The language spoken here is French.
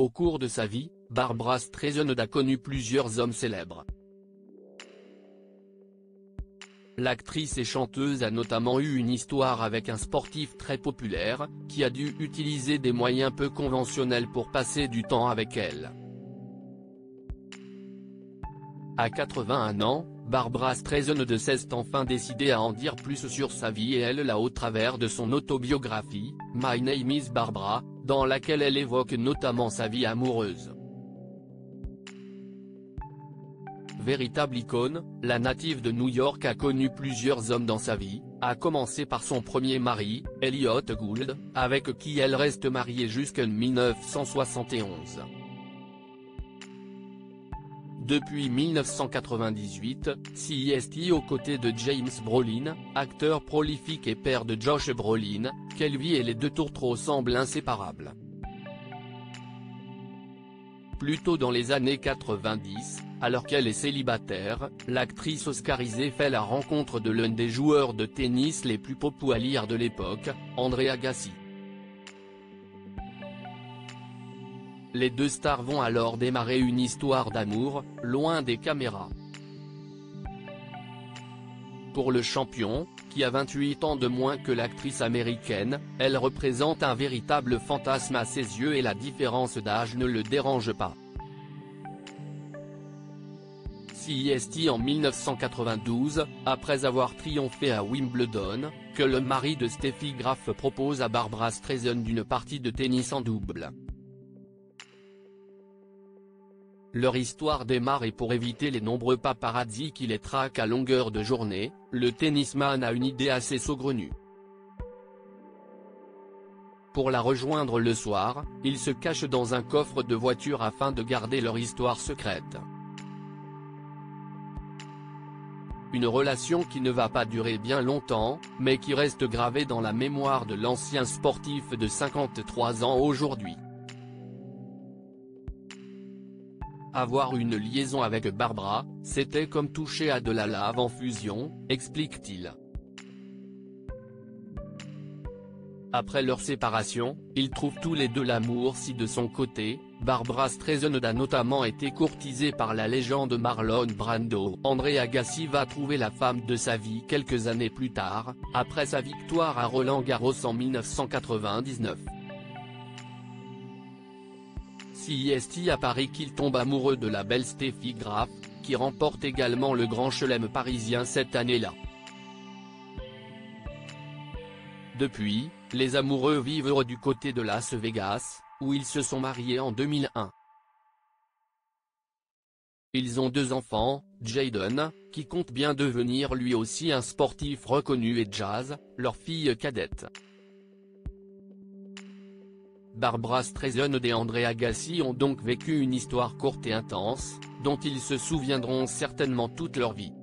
Au cours de sa vie, Barbra Streisand a connu plusieurs hommes célèbres. L'actrice et chanteuse a notamment eu une histoire avec un sportif très populaire, qui a dû utiliser des moyens peu conventionnels pour passer du temps avec elle. À 81 ans, Barbra Streisand s'est enfin décidée à en dire plus sur sa vie et elle l'a au travers de son autobiographie, My Name is Barbra, dans laquelle elle évoque notamment sa vie amoureuse. Véritable icône, la native de New York a connu plusieurs hommes dans sa vie, à commencer par son premier mari, Elliot Gould, avec qui elle reste mariée jusqu'en 1971. Depuis 1998, CEST aux côtés de James Brolin, acteur prolifique et père de Josh Brolin, quelle vie et les deux tourtereaux semblent inséparables. Plus tôt dans les années 90, alors qu'elle est célibataire, l'actrice oscarisée fait la rencontre de l'un des joueurs de tennis les plus populaires de l'époque, André Agassi. Les deux stars vont alors démarrer une histoire d'amour, loin des caméras. Pour le champion, qui a 28 ans de moins que l'actrice américaine, elle représente un véritable fantasme à ses yeux et la différence d'âge ne le dérange pas. CEST en 1992, après avoir triomphé à Wimbledon, que le mari de Steffi Graf propose à Barbra Streisand une partie de tennis en double. Leur histoire démarre et pour éviter les nombreux paparazzi qui les traquent à longueur de journée, le tennisman a une idée assez saugrenue. Pour la rejoindre le soir, ils se cachent dans un coffre de voiture afin de garder leur histoire secrète. Une relation qui ne va pas durer bien longtemps, mais qui reste gravée dans la mémoire de l'ancien sportif de 53 ans aujourd'hui. Avoir une liaison avec Barbra, c'était comme toucher à de la lave en fusion, explique-t-il. Après leur séparation, ils trouvent tous les deux l'amour si de son côté, Barbra Streisand a notamment été courtisée par la légende Marlon Brando. André Agassi va trouver la femme de sa vie quelques années plus tard, après sa victoire à Roland-Garros en 1999. CEST apparaît qu'il tombe amoureux de la belle Steffi Graf, qui remporte également le Grand Chelem parisien cette année-là. Depuis, les amoureux vivent du côté de Las Vegas, où ils se sont mariés en 2001. Ils ont 2 enfants, Jayden, qui compte bien devenir lui aussi un sportif reconnu et Jazz, leur fille cadette. Barbra Streisand et André Agassi ont donc vécu une histoire courte et intense, dont ils se souviendront certainement toute leur vie.